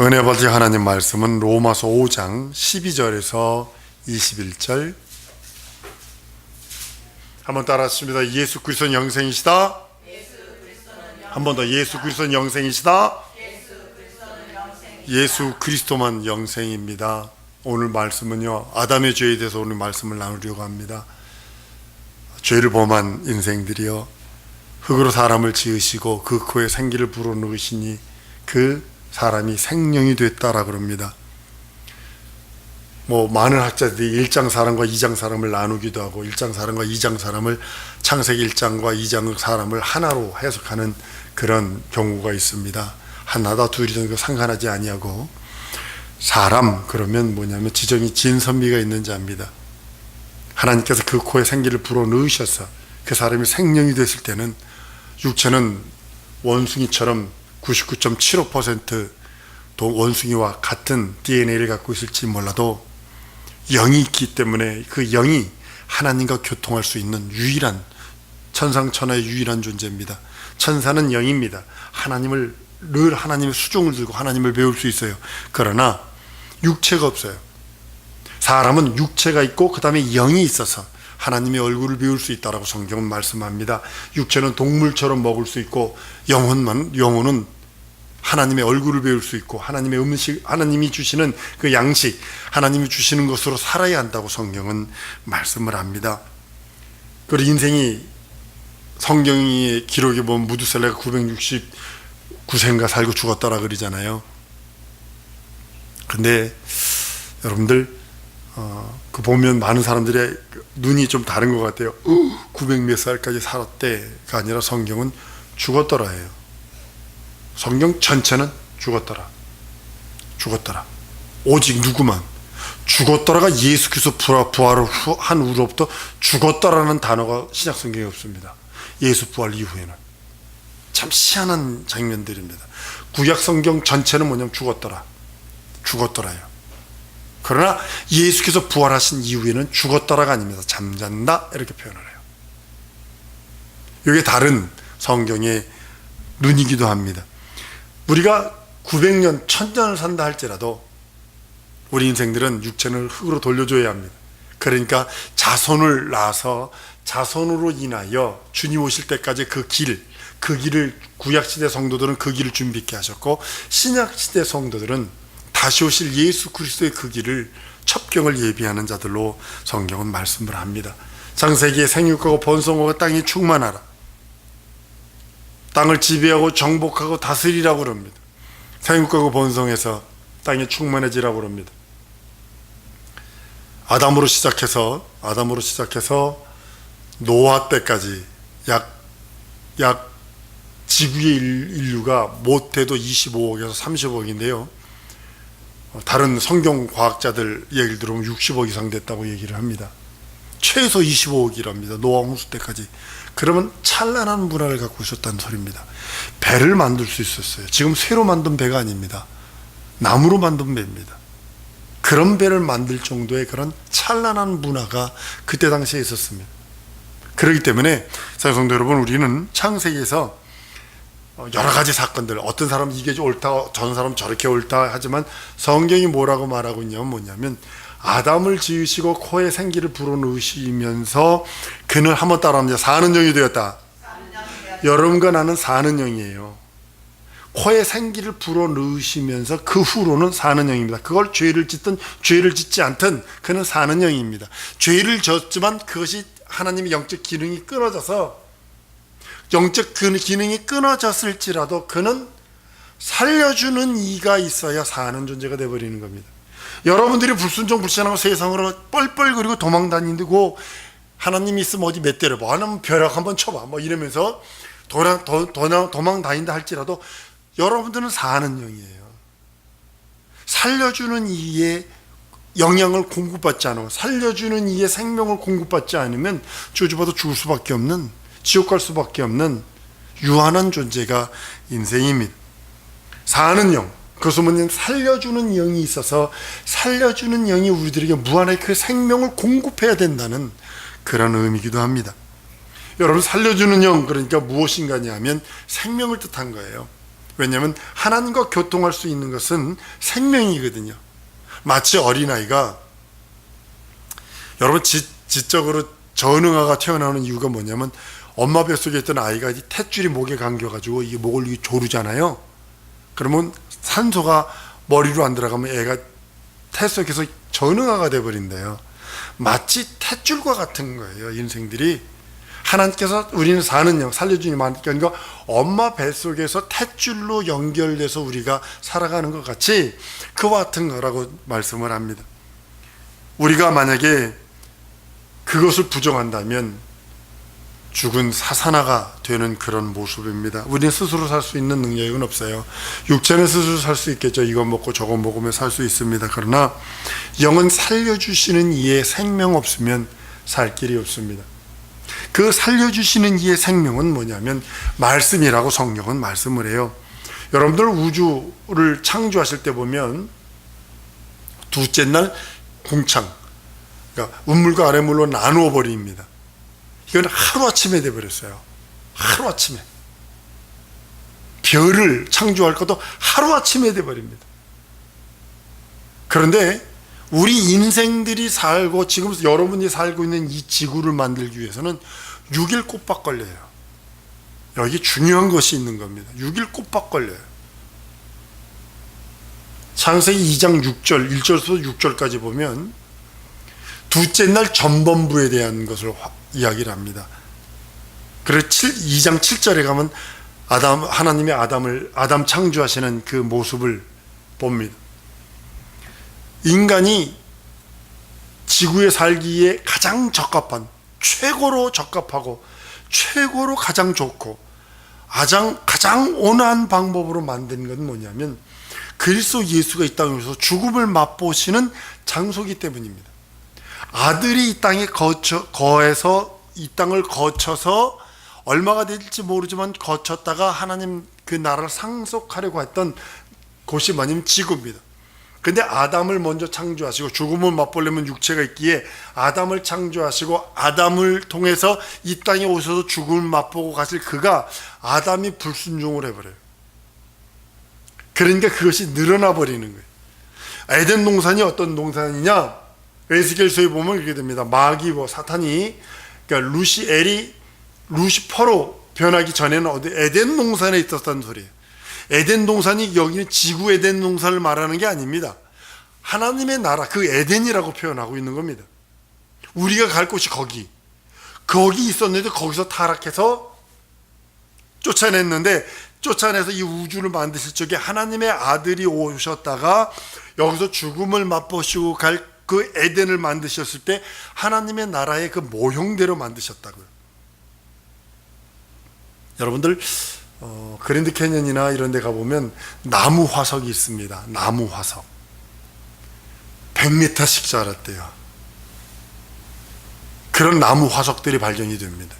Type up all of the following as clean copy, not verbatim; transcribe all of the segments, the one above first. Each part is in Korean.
은혜 아버지 하나님 말씀은 로마서 5장 12절에서 21절. 한번 따라 하십니다. 예수 그리스도는 영생이시다. 한 번 더. 예수 그리스도는 영생이시다. 예수 그리스도만 영생입니다. 오늘 말씀은요, 아담의 죄에 대해서 오늘 말씀을 나누려고 합니다. 죄를 범한 인생들이요, 흙으로 사람을 지으시고 그 코에 생기를 불어넣으시니 그 사람이 생명이 됐다라 그럽니다. 많은 학자들이 1장 사람과 2장 사람을 나누기도 하고 1장 사람과 2장 사람을, 창세기 1장과 2장 사람을 하나로 해석하는 그런 경우가 있습니다. 하나다 둘이든 상관하지 아니하고, 사람 그러면 뭐냐면 지정이 진선미가 있는 자입니다. 하나님께서 그 코에 생기를 불어넣으셔서 그 사람이 생명이 됐을 때는 육체는 원숭이처럼 99.75% 원숭이와 같은 DNA를 갖고 있을지 몰라도 영이 있기 때문에 그 영이 하나님과 교통할 수 있는 유일한, 천상천하의 유일한 존재입니다. 천사는 영입니다. 늘 하나님의 수종을 들고 하나님을 배울 수 있어요. 그러나 육체가 없어요. 사람은 육체가 있고 그 다음에 영이 있어서 하나님의 얼굴을 배울 수 있다라고 성경은 말씀합니다. 육체는 동물처럼 먹을 수 있고 영혼은 하나님의 얼굴을 배울 수 있고 하나님의 음식, 하나님이 주시는 그 양식, 하나님이 주시는 것으로 살아야 한다고 성경은 말씀을 합니다. 그리고 인생이, 성경의 기록에 보면 무두셀라가 969세인가 살고 죽었다라 그러잖아요. 근데 여러분들 그 보면 많은 사람들의 눈이 좀 다른 것 같아요. 900몇 살까지 살았대가 아니라 성경은 죽었더라예요. 성경 전체는 죽었더라. 오직 누구만? 죽었더라가 예수 그리스도 부활을 한 후로부터 죽었더라는 단어가 신약 성경에 없습니다. 예수 부활 이후에는. 참 희한한 장면들입니다. 구약 성경 전체는 뭐냐면 죽었더라요. 그러나 예수께서 부활하신 이후에는 죽었더라가 아닙니다. 잠잔다 이렇게 표현을 해요. 이게 다른 성경의 눈이기도 합니다. 우리가 900년, 1000년을 산다 할지라도 우리 인생들은 육체를 흙으로 돌려줘야 합니다. 그러니까 자손을 낳아서 자손으로 인하여 주님 오실 때까지 그 길을 구약시대 성도들은 그 길을 준비케 하셨고, 신약시대 성도들은 다시 오실 예수 그리스도의 그 길을, 첩경을 예비하는 자들로 성경은 말씀을 합니다. 창세기에 생육하고 번성하고 땅이 충만하라, 땅을 지배하고 정복하고 다스리라고 그럽니다. 생육하고 번성해서 땅이 충만해지라고 그럽니다. 아담으로 시작해서 노아 때까지 약 지구의 인류가 못해도 25억에서 30억인데요. 다른 성경 과학자들 얘기를 들어보면 60억 이상 됐다고 얘기를 합니다. 최소 25억이랍니다. 노아 홍수 때까지. 그러면 찬란한 문화를 갖고 있었다는 소리입니다. 배를 만들 수 있었어요. 지금 새로 만든 배가 아닙니다. 나무로 만든 배입니다. 그런 배를 만들 정도의 그런 찬란한 문화가 그때 당시에 있었습니다. 그렇기 때문에 성도 여러분, 우리는 창세기에서 여러 가지 사건들, 어떤 사람은 이게 옳다, 저런 사람은 저렇게 옳다 하지만 성경이 뭐라고 말하고 있냐면 뭐냐면, 아담을 지으시고 코에 생기를 불어넣으시면서 그는, 한번 따라합니다. 사는 영이 되었다. 여러분과 나는 사는 영이에요. 코에 생기를 불어넣으시면서 그 후로는 사는 영입니다. 그걸 죄를 짓든 죄를 짓지 않든 그는 사는 영입니다. 죄를 졌지만 그것이 하나님의 영적 기능이 끊어져서, 영적 기능이 끊어졌을지라도 그는 살려주는 이가 있어야 사는 존재가 되어버리는 겁니다. 여러분들이 불순종불신하고 세상으로 뻘뻘거리고 도망다니고, 하나님이 있으면 어디 몇 대를 봐, 하나님 벼락 한번 쳐봐 이러면서 도망다닌다 할지라도 여러분들은 사는 영이에요. 살려주는 이의 영향을 공급받지 않으면, 살려주는 이의 생명을 공급받지 않으면 저주받아 죽을 수밖에 없는, 지옥 갈 수밖에 없는 유한한 존재가 인생입니다. 사는 영, 그것은 뭐냐면 살려주는 영이 있어서, 살려주는 영이 우리들에게 무한하게 그 생명을 공급해야 된다는 그런 의미이기도 합니다. 여러분, 살려주는 영, 그러니까 무엇인가 하면 생명을 뜻한 거예요. 왜냐하면 하나님과 교통할 수 있는 것은 생명이거든요. 마치 어린아이가, 여러분 지적으로 전응아가 태어나는 이유가 뭐냐면 엄마 뱃속에 있던 아이가 이 탯줄이 목에 감겨가지고 이 목을 조르잖아요. 그러면 산소가 머리로 안 들어가면 애가 태 속에서 전응아가 돼버린대요. 마치 탯줄과 같은 거예요. 인생들이 하나님께서 우리는 사는 영, 살려주님 하나님께서 엄마 뱃속에서 탯줄로 연결돼서 우리가 살아가는 것 같이 그와 같은 거라고 말씀을 합니다. 우리가 만약에 그것을 부정한다면 죽은 사사나가 되는 그런 모습입니다. 우리는 스스로 살 수 있는 능력은 없어요. 육체는 스스로 살 수 있겠죠. 이거 먹고 저거 먹으면 살 수 있습니다. 그러나 영은 살려주시는 이의 생명 없으면 살 길이 없습니다. 그 살려주시는 이의 생명은 뭐냐면 말씀이라고 성경은 말씀을 해요. 여러분들 우주를 창조하실 때 보면 둘째 날 궁창, 그러니까 운물과 아래물로 나누어 버립니다. 이건 하루아침에 돼버렸어요. 하루아침에. 별을 창조할 것도 하루아침에 돼버립니다. 그런데 우리 인생들이 살고 지금 여러분이 살고 있는 이 지구를 만들기 위해서는 6일 꼬박 걸려요. 여기 중요한 것이 있는 겁니다. 6일 꼬박 걸려요. 창세기 2장 6절, 1절에서 6절까지 보면 둘째 날 전범부에 대한 것을 이야기를 합니다. 그래서 2장 7절에 가면 하나님이 아담 창조하시는 그 모습을 봅니다. 인간이 지구에 살기에 가장 적합한, 최고로 적합하고 최고로 가장 좋고 가장 온화한 방법으로 만든 건 뭐냐면 그리스도 예수가 이 땅에서 죽음을 맛보시는 장소이기 때문입니다. 아들이 이 땅에 거해서 이 땅을 거쳐서 얼마가 될지 모르지만 거쳤다가 하나님 그 나라를 상속하려고 했던 곳이 뭐냐면 지구입니다. 근데 아담을 먼저 창조하시고 죽음을 맛보려면 육체가 있기에 아담을 창조하시고 아담을 통해서 이 땅에 오셔서 죽음을 맛보고 가실 그가 아담이 불순종을 해버려요. 그러니까 그것이 늘어나 버리는 거예요. 에덴 동산이 어떤 동산이냐? 에스겔서에 보면 이렇게 됩니다. 마귀와 사탄이, 그러니까 루시퍼로 변하기 전에는 어디 에덴 동산에 있었다는 소리예요. 에덴 동산이 여기는 지구 에덴 동산을 말하는 게 아닙니다. 하나님의 나라, 그 에덴이라고 표현하고 있는 겁니다. 우리가 갈 곳이 거기 있었는데 거기서 타락해서 쫓아내서 이 우주를 만드실 적에 하나님의 아들이 오셨다가 여기서 죽음을 맛보시고 갈 그 에덴을 만드셨을 때 하나님의 나라의 그 모형대로 만드셨다고요. 여러분들 그랜드 캐년이나 이런 데 가보면 나무 화석이 있습니다. 나무 화석 100m씩 자랐대요. 그런 나무 화석들이 발견이 됩니다.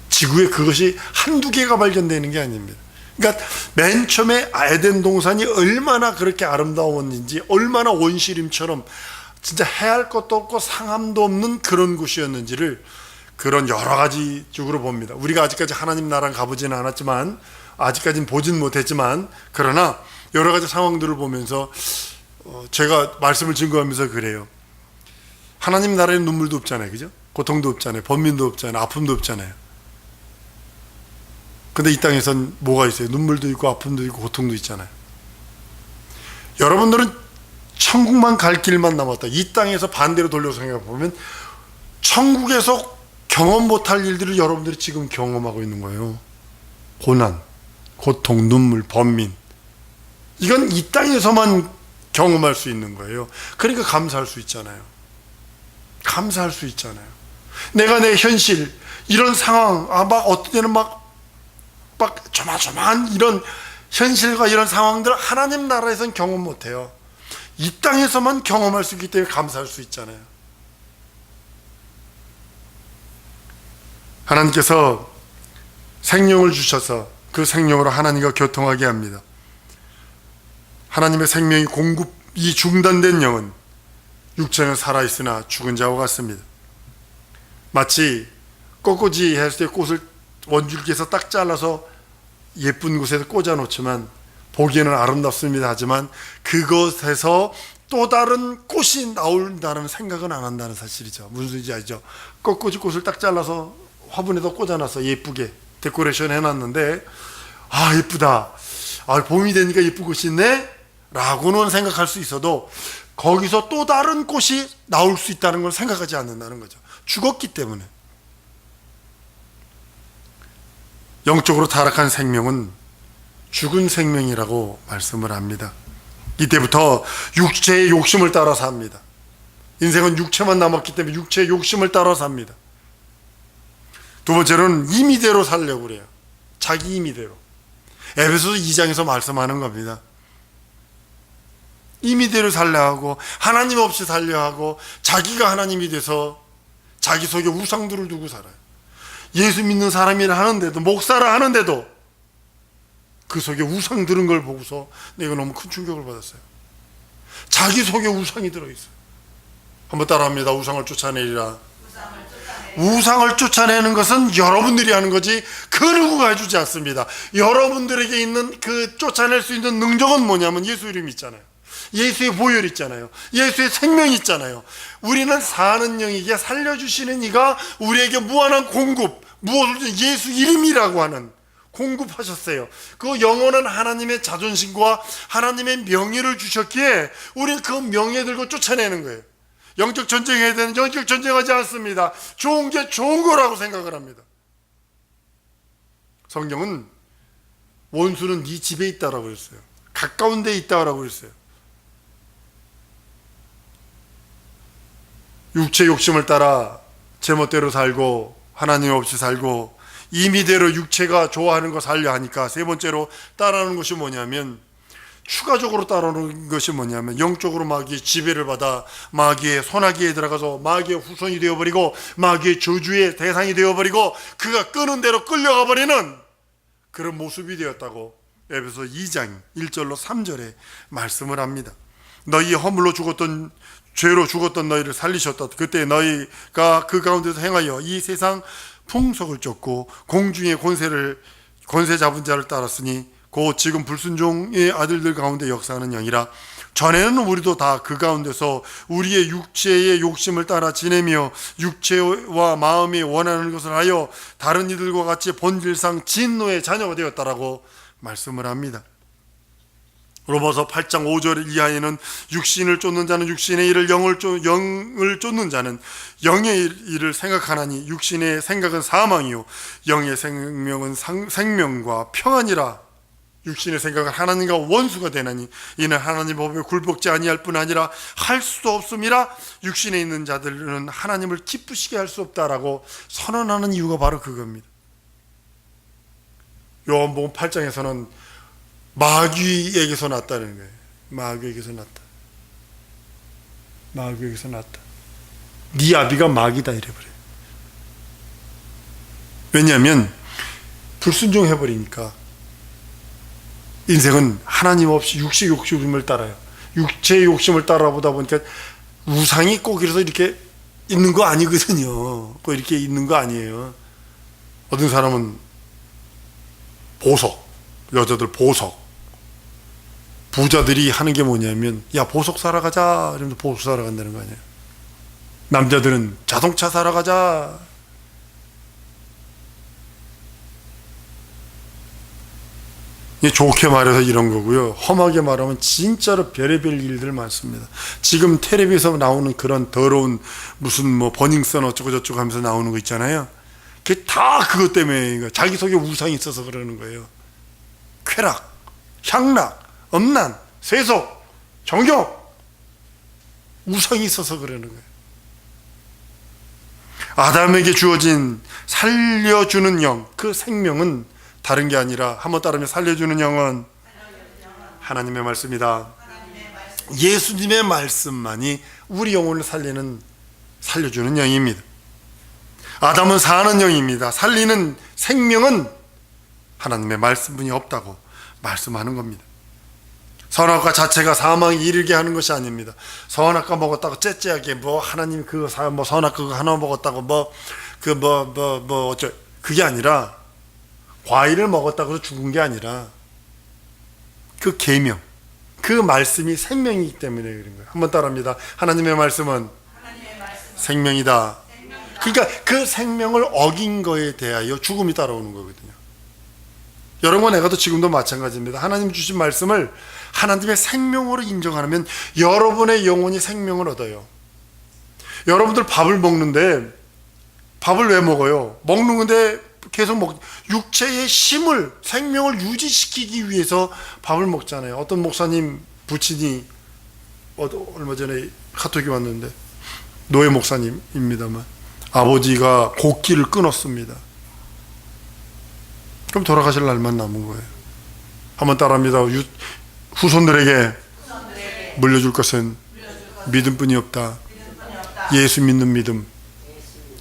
지구에 그것이 한두 개가 발견되는 게 아닙니다. 그러니까 맨 처음에 에덴 동산이 얼마나 그렇게 아름다웠는지, 얼마나 원시림처럼 진짜 해할 것도 없고 상함도 없는 그런 곳이었는지를 그런 여러 가지 쪽으로 봅니다. 우리가 아직까지 하나님 나라 가보지는 않았지만, 아직까지는 보진 못했지만, 그러나 여러 가지 상황들을 보면서 제가 말씀을 증거하면서 그래요. 하나님 나라에는 눈물도 없잖아요. 그죠? 고통도 없잖아요. 번민도 없잖아요. 아픔도 없잖아요. 근데 이 땅에선 뭐가 있어요? 눈물도 있고 아픔도 있고 고통도 있잖아요. 여러분들은 천국만 갈 길만 남았다. 이 땅에서 반대로 돌려서 생각해보면 천국에서 경험 못할 일들을 여러분들이 지금 경험하고 있는 거예요. 고난, 고통, 눈물, 번민. 이건 이 땅에서만 경험할 수 있는 거예요. 그러니까 감사할 수 있잖아요. 감사할 수 있잖아요. 내가 내 현실, 이런 상황, 막 어떤 때는 막 조마조마한 이런 현실과 이런 상황들을 하나님 나라에서는 경험 못해요. 이 땅에서만 경험할 수 있기 때문에 감사할 수 있잖아요. 하나님께서 생명을 주셔서 그 생명으로 하나님과 교통하게 합니다. 하나님의 생명이 공급이 중단된 영은 육체는 살아있으나 죽은 자와 같습니다. 마치 꽃꽂이 했을 때 꽃을 원줄기에서 딱 잘라서 예쁜 곳에서 꽂아 놓지만 보기에는 아름답습니다. 하지만 그것에서 또 다른 꽃이 나온다는 생각은 안 한다는 사실이죠. 무슨 소리인지 알죠? 꽃꽂이 꽃을 딱 잘라서 화분에다 꽂아놔서 예쁘게 데코레이션 해놨는데, 아 예쁘다, 아 봄이 되니까 예쁜 꽃이 있네 라고는 생각할 수 있어도 거기서 또 다른 꽃이 나올 수 있다는 걸 생각하지 않는다는 거죠. 죽었기 때문에. 영적으로 타락한 생명은 죽은 생명이라고 말씀을 합니다. 이때부터 육체의 욕심을 따라 삽니다. 인생은 육체만 남았기 때문에 육체의 욕심을 따라 삽니다. 두 번째로는 임의대로 살려고 그래요. 자기 임의대로. 에베소서 2장에서 말씀하는 겁니다. 임의대로 살려 하고 하나님 없이 살려 하고 자기가 하나님이 돼서 자기 속에 우상들을 두고 살아요. 예수 믿는 사람이라 하는데도, 목사라 하는데도 그 속에 우상 들은 걸 보고서 내가 너무 큰 충격을 받았어요. 자기 속에 우상이 들어있어요. 한번 따라합니다. 우상을 쫓아내리라. 우상을 쫓아내는 것은 여러분들이 하는 거지 그 누구가 해주지 않습니다. 여러분들에게 있는 그 쫓아낼 수 있는 능력은 뭐냐면 예수 이름이 있잖아요. 예수의 보혈이 있잖아요. 예수의 생명이 있잖아요. 우리는 사는 영이게 살려주시는 이가 우리에게 무한한 공급, 무엇을 예수 이름이라고 하는 공급하셨어요. 그 영원한 하나님의 자존심과 하나님의 명예를 주셨기에 우리는 그 명예 들고 쫓아내는 거예요. 영적 전쟁해야 되는 영적 전쟁하지 않습니다. 좋은 게 좋은 거라고 생각을 합니다. 성경은 원수는 네 집에 있다라고 했어요. 가까운 데에 있다라고 했어요. 육체 욕심을 따라 제멋대로 살고 하나님 없이 살고 임의대로 육체가 좋아하는 거 살려 하니까 세 번째로 따라하는 것이 뭐냐면, 추가적으로 따라오는 것이 뭐냐면 영적으로 마귀의 지배를 받아 마귀의 손아귀에 들어가서 마귀의 후손이 되어버리고 마귀의 저주의 대상이 되어버리고 그가 끄는 대로 끌려가 버리는 그런 모습이 되었다고 에베소 2장 1절로 3절에 말씀을 합니다. 너희 허물로 죽었던, 죄로 죽었던 너희를 살리셨다. 그때 너희가 그 가운데서 행하여 이 세상 풍속을 쫓고 공중의 권세 잡은 자를 따랐으니 곧 지금 불순종의 아들들 가운데 역사하는 영이라. 전에는 우리도 다 그 가운데서 우리의 육체의 욕심을 따라 지내며 육체와 마음이 원하는 것을 하여 다른 이들과 같이 본질상 진노의 자녀가 되었다라고 말씀을 합니다. 로마서 8장 5절 이하에는 육신을 쫓는 자는 육신의 일을, 영을 쫓는 자는 영의 일을 생각하나니 육신의 생각은 사망이요 영의 생명은 생명과 평안이라. 육신의 생각은 하나님과 원수가 되나니 이는 하나님 법에 굴복지 아니할 뿐 아니라 할 수도 없음이라. 육신에 있는 자들은 하나님을 기쁘시게 할 수 없다라고 선언하는 이유가 바로 그겁니다. 요한복음 8장에서는 마귀에게서 났다는 거예요. 마귀에게서 났다. 마귀에게서 났다. 네 아비가 마귀다 이래버려요. 왜냐하면 불순종해버리니까 인생은 하나님 없이 육식 욕심을 따라요. 육체의 욕심을 따라보다 보니까 우상이 꼭 이래서 이렇게 있는 거 아니거든요. 꼭 이렇게 있는 거 아니에요. 어떤 사람은 보석, 여자들 보석, 부자들이 하는 게 뭐냐면 야 보석 사러 가자 이러면서 보석 사러 간다는 거 아니에요. 남자들은 자동차 사러 가자. 좋게 말해서 이런 거고요. 험하게 말하면 진짜로 별의별 일들 많습니다. 지금 텔레비에서 나오는 그런 더러운 무슨 뭐 버닝썬 어쩌고 저쩌고 하면서 나오는 거 있잖아요. 그게 다 그것 때문에 자기 속에 우상이 있어서 그러는 거예요. 쾌락, 향락, 음란, 세속, 정욕, 우상이 있어서 그러는 거예요. 아담에게 주어진 살려주는 영, 그 생명은 다른 게 아니라 한번 따르면 살려주는 영은 하나님의 말씀이다. 예수님의 말씀만이 우리 영혼을 살려주는 영입니다. 아담은 사는 영입니다. 살리는 생명은 하나님의 말씀뿐이 없다고 말씀하는 겁니다. 선악과 자체가 사망에 이르게 하는 것이 아닙니다. 선악과 먹었다고 째째하게 뭐 하나님 그거 뭐 선악 그거 하나 먹었다고 그게 아니라 과일을 먹었다고 해서 죽은 게 아니라 그 계명, 그 말씀이 생명이기 때문에 그런 거예요. 한번 따라합니다. 하나님의 말씀은 생명이다. 그러니까 그 생명을 어긴 거에 대하여 죽음이 따라오는 거거든요. 여러분, 내가도 지금도 마찬가지입니다. 하나님 주신 말씀을 하나님의 생명으로 인정하면 여러분의 영혼이 생명을 얻어요. 여러분들 밥을 먹는데 밥을 왜 먹어요? 먹는 건데 계속 육체의 힘을, 생명을 유지시키기 위해서 밥을 먹잖아요. 어떤 목사님 부친이 얼마 전에 카톡이 왔는데, 노예 목사님입니다만 아버지가 곡기를 끊었습니다. 그럼 돌아가실 날만 남은 거예요. 한번 따라합니다. 후손들에게 물려줄 것은 믿음뿐이 없다. 예수 믿는 믿음,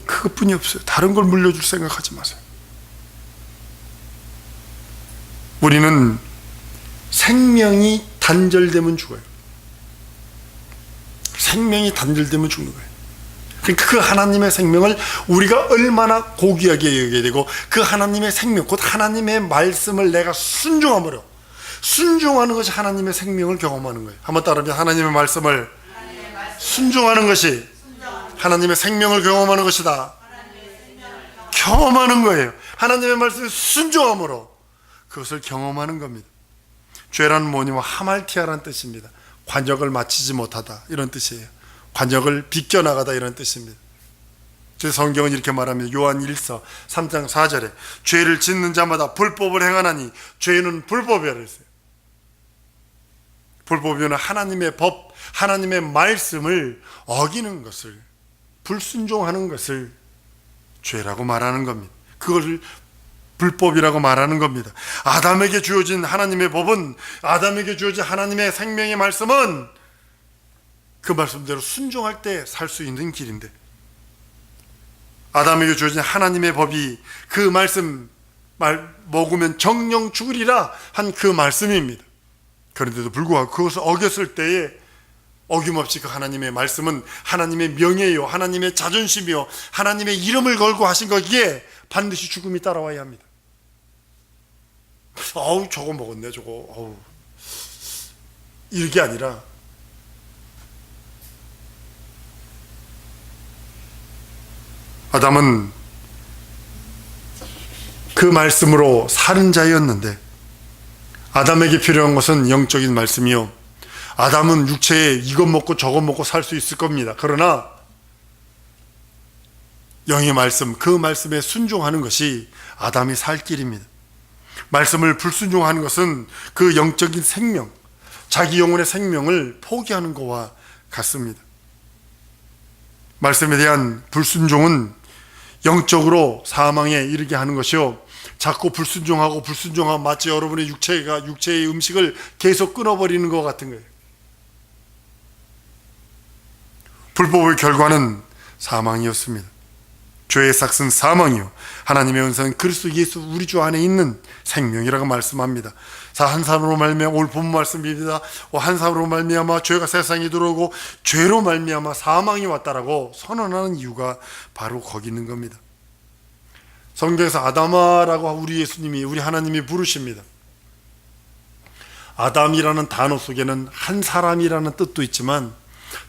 그것뿐이 없어요. 다른 걸 물려줄 생각하지 마세요. 우리는 생명이 단절되면 죽어요. 생명이 단절되면 죽는 거예요. 그러니까 그 하나님의 생명을 우리가 얼마나 고귀하게 여겨야 되고, 그 하나님의 생명, 곧 하나님의 말씀을 내가 순종함으로, 순종하는 것이 하나님의 생명을 경험하는 거예요. 한번 따라합니다. 하나님의 말씀을 순종하는 것이 하나님의 생명을 경험하는 것이다. 경험하는 거예요. 하나님의 말씀에 순종함으로 그것을 경험하는 겁니다. 죄란 뭐냐면 하말티아라는 뜻입니다. 관역을 마치지 못하다, 이런 뜻이에요. 관역을 비껴나가다, 이런 뜻입니다. 제 성경은 이렇게 말합니다. 요한 1서 3장 4절에 죄를 짓는 자마다 불법을 행하나니 죄는 불법이라 했어요. 불법이면 하나님의 법, 하나님의 말씀을 어기는 것을, 불순종하는 것을 죄라고 말하는 겁니다. 그것을 불법이라고 말하는 겁니다. 아담에게 주어진 하나님의 법은, 아담에게 주어진 하나님의 생명의 말씀은 그 말씀대로 순종할 때 살 수 있는 길인데, 아담에게 주어진 하나님의 법이 그 말씀 먹으면 정령 죽으리라 한 그 말씀입니다. 그런데도 불구하고 그것을 어겼을 때에 어김없이 그 하나님의 말씀은 하나님의 명예요, 하나님의 자존심이요, 하나님의 이름을 걸고 하신 거기에 반드시 죽음이 따라와야 합니다. 어우, 저거 먹었네, 저거. 어우. 이게 아니라 아담은 그 말씀으로 사는 자였는데, 아담에게 필요한 것은 영적인 말씀이요, 아담은 육체에 이것 먹고 저것 먹고 살 수 있을 겁니다. 그러나 영의 말씀, 그 말씀에 순종하는 것이 아담이 살 길입니다. 말씀을 불순종하는 것은 그 영적인 생명, 자기 영혼의 생명을 포기하는 것과 같습니다. 말씀에 대한 불순종은 영적으로 사망에 이르게 하는 것이요, 자꾸 불순종하고 마치 여러분의 육체의 음식을 계속 끊어버리는 것 같은 거예요. 불법의 결과는 사망이었습니다. 죄의 삭은 사망이요, 하나님의 은사는 그리스도 예수 우리 주 안에 있는 생명이라고 말씀합니다. 한 사람으로 말미암아, 오늘 본 말씀입니다. 한 사람으로 말미암아 죄가 세상에 들어오고 죄로 말미암아 사망이 왔다라고 선언하는 이유가 바로 거기 있는 겁니다. 성경에서 아담아라고 우리 예수님이, 우리 하나님이 부르십니다. 아담이라는 단어 속에는 한 사람이라는 뜻도 있지만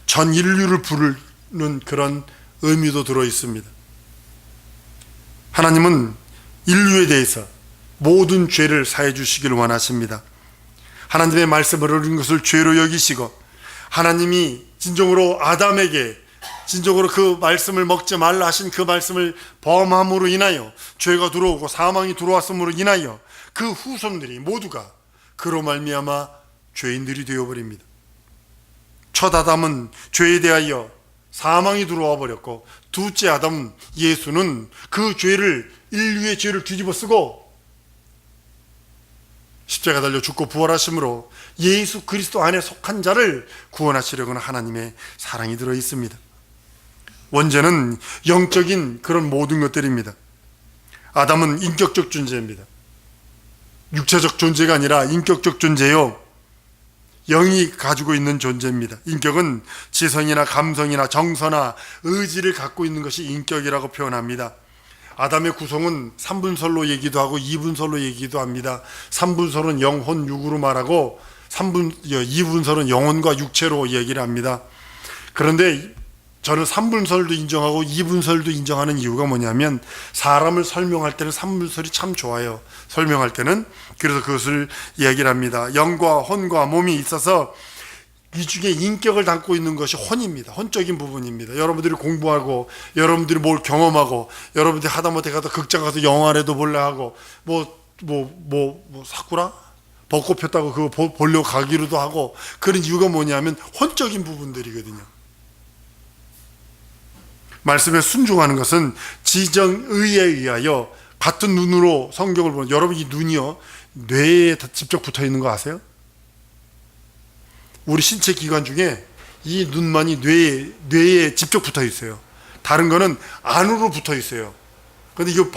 전 인류를 부르는 그런 의미도 들어 있습니다. 하나님은 인류에 대해서 모든 죄를 사해 주시기를 원하십니다. 하나님의 말씀을 어긴 것을 죄로 여기시고, 하나님이 진정으로 아담에게 진정으로 그 말씀을 먹지 말라 하신 그 말씀을 범함으로 인하여 죄가 들어오고 사망이 들어왔음으로 인하여 그 후손들이 모두가 그로 말미암아 죄인들이 되어버립니다. 첫 아담은 죄에 대하여 사망이 들어와 버렸고, 둘째 아담 예수는 그 죄를, 인류의 죄를 뒤집어 쓰고 십자가 달려 죽고 부활하심으로 예수 그리스도 안에 속한 자를 구원하시려고는 하나님의 사랑이 들어 있습니다. 원죄는 영적인 그런 모든 것들입니다. 아담은 인격적 존재입니다. 육체적 존재가 아니라 인격적 존재요, 영이 가지고 있는 존재입니다. 인격은 지성이나 감성이나 정서나 의지를 갖고 있는 것이 인격이라고 표현합니다. 아담의 구성은 3분설로 얘기도 하고 2분설로 얘기도 합니다. 3분설은 영혼 육으로 말하고 2분설은 영혼과 육체로 얘기를 합니다. 그런데 저는 3분설도 인정하고 2분설도 인정하는 이유가 뭐냐면, 사람을 설명할 때는 3분설이 참 좋아요. 설명할 때는. 그래서 그것을 얘기를 합니다. 영과 혼과 몸이 있어서 이 중에 인격을 담고 있는 것이 혼입니다. 혼적인 부분입니다. 여러분들이 공부하고, 여러분들이 뭘 경험하고, 여러분들이 하다못해 가서 극장 가서 영화라도 볼래 하고, 사쿠라? 벚꽃 폈다고 그거 보려고 가기로도 하고, 그런 이유가 뭐냐면 혼적인 부분들이거든요. 말씀에 순종하는 것은 지정의에 의하여 같은 눈으로 성경을 보는, 여러분 이 눈이요, 뇌에 직접 붙어 있는 거 아세요? 우리 신체 기관 중에 이 눈만이 뇌에 직접 붙어 있어요. 다른 거는 안으로 붙어 있어요. 근데 이거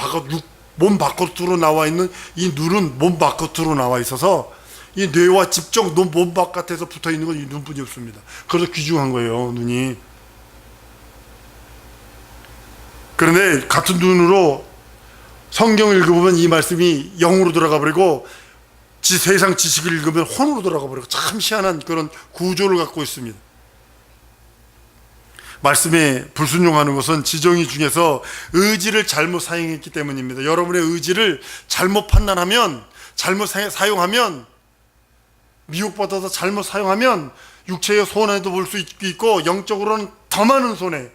몸 바깥으로 나와 있는 이 눈은 몸 바깥으로 나와 있어서 이 뇌와 직접 몸 바깥에서 붙어 있는 건 이 눈뿐이 없습니다. 그래서 귀중한 거예요, 눈이. 그런데 같은 눈으로 성경을 읽어보면 이 말씀이 영으로 들어가 버리고, 세상 지식을 읽으면 혼으로 들어가 버리고, 참 희한한 그런 구조를 갖고 있습니다. 말씀에 불순종하는 것은 지정의 중에서 의지를 잘못 사용했기 때문입니다. 여러분의 의지를 잘못 판단하면, 잘못 사용하면, 미혹받아서 잘못 사용하면 육체의 손해도 볼 수 있고, 영적으로는 더 많은 손해,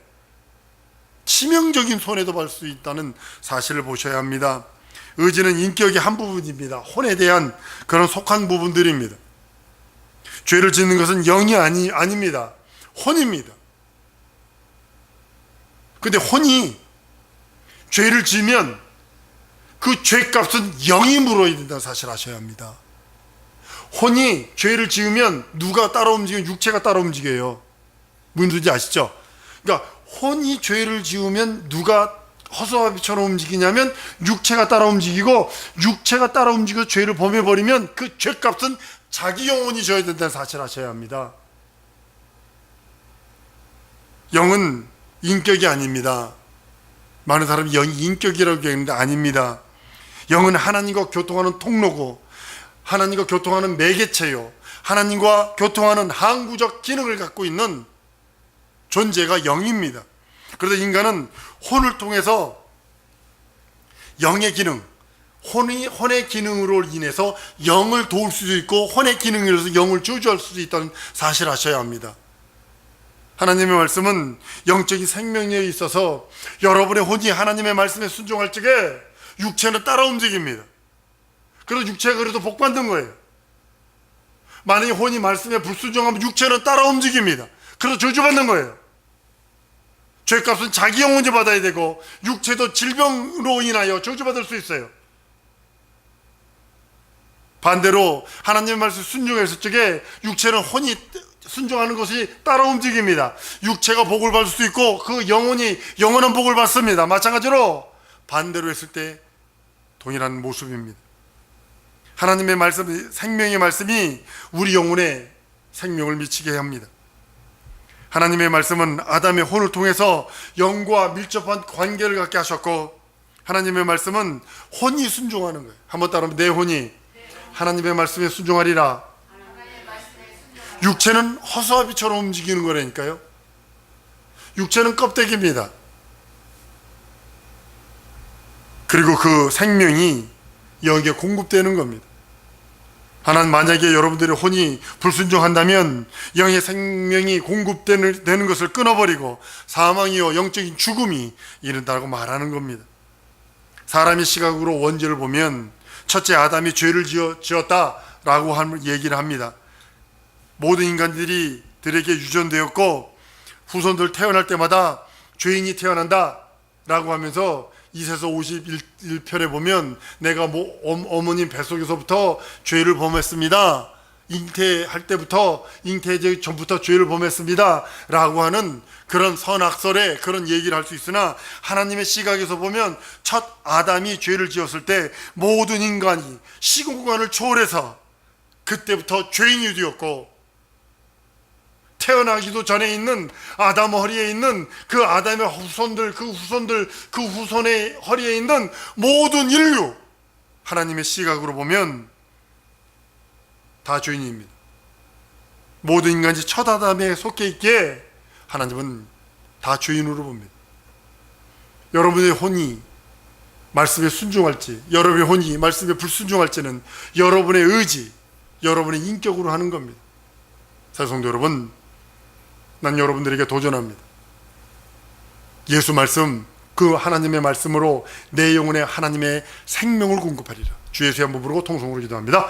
치명적인 손해도 볼 수 있다는 사실을 보셔야 합니다. 의지는 인격의 한 부분입니다. 혼에 대한 그런 속한 부분들입니다. 죄를 짓는 것은 영이 아닙니다. 혼입니다. 근데 혼이 죄를 지으면 그 죄값은 영이 물어야 된다는 사실을 아셔야 합니다. 혼이 죄를 지으면 누가 따라 움직이면 육체가 따라 움직여요. 무슨 소리인지 아시죠? 그러니까 혼이 죄를 지으면 누가 허수아비처럼 움직이냐면 육체가 따라 움직이고, 육체가 따라 움직여서 죄를 범해버리면 그 죄값은 자기 영혼이 져야 된다는 사실을 아셔야 합니다. 영은 인격이 아닙니다. 많은 사람이 영이 인격이라고 얘기하는데 아닙니다. 영은 하나님과 교통하는 통로고, 하나님과 교통하는 매개체요, 하나님과 교통하는 항구적 기능을 갖고 있는 존재가 영입니다. 그런데 인간은 혼을 통해서 영의 기능, 혼의 기능으로 인해서 영을 도울 수도 있고, 혼의 기능으로 인해서 영을 저주할 수도 있다는 사실을 아셔야 합니다. 하나님의 말씀은 영적인 생명력에 있어서 여러분의 혼이 하나님의 말씀에 순종할 적에 육체는 따라 움직입니다. 그래서 육체가 그래도 복 받는 거예요. 만약에 혼이 말씀에 불순종하면 육체는 따라 움직입니다. 그래서 저주받는 거예요. 죄값은 자기 영혼이 받아야 되고, 육체도 질병으로 인하여 저주받을 수 있어요. 반대로 하나님의 말씀 순종했을 적에 육체는 혼이 순종하는 것이 따라 움직입니다. 육체가 복을 받을 수 있고, 그 영혼이 영원한 복을 받습니다. 마찬가지로 반대로 했을 때 동일한 모습입니다. 하나님의 말씀, 생명의 말씀이 우리 영혼에 생명을 미치게 합니다. 하나님의 말씀은 아담의 혼을 통해서 영과 밀접한 관계를 갖게 하셨고, 하나님의 말씀은 혼이 순종하는 거예요. 한번 따라하면 내 혼이 하나님의 말씀에 순종하리라. 육체는 허수아비처럼 움직이는 거라니까요. 육체는 껍데기입니다. 그리고 그 생명이 여기에 공급되는 겁니다. 하나님, 만약에 여러분들의 혼이 불순종한다면 영의 생명이 공급되는 것을 끊어버리고 사망이요 영적인 죽음이 이른다고 말하는 겁니다. 사람의 시각으로 원죄를 보면 첫째 아담이 죄를 지었다라고 얘기를 합니다. 모든 인간들에게 유전되었고, 후손들 태어날 때마다 죄인이 태어난다라고 하면서 이세서 51편에 보면 내가 어머님 뱃속에서부터 죄를 범했습니다, 잉태할 때부터, 잉태 전부터 죄를 범했습니다 라고 하는 그런 선악설에 그런 얘기를 할 수 있으나, 하나님의 시각에서 보면 첫 아담이 죄를 지었을 때 모든 인간이 시공간을 초월해서 그때부터 죄인이 되었고, 태어나기도 전에 있는 아담 허리에 있는 그 아담의 후손들, 그 후손의 허리에 있는 모든 인류, 하나님의 시각으로 보면 다 죄인입니다. 모든 인간이 첫 아담에 속해 있기에 하나님은 다 죄인으로 봅니다. 여러분의 혼이 말씀에 순종할지, 여러분의 혼이 말씀에 불순종할지는 여러분의 의지, 여러분의 인격으로 하는 겁니다. 사성도 여러분, 난 여러분들에게 도전합니다. 예수 말씀, 그 하나님의 말씀으로 내 영혼에 하나님의 생명을 공급하리라. 주 예수의 한번 부르고 통성으로 기도합니다.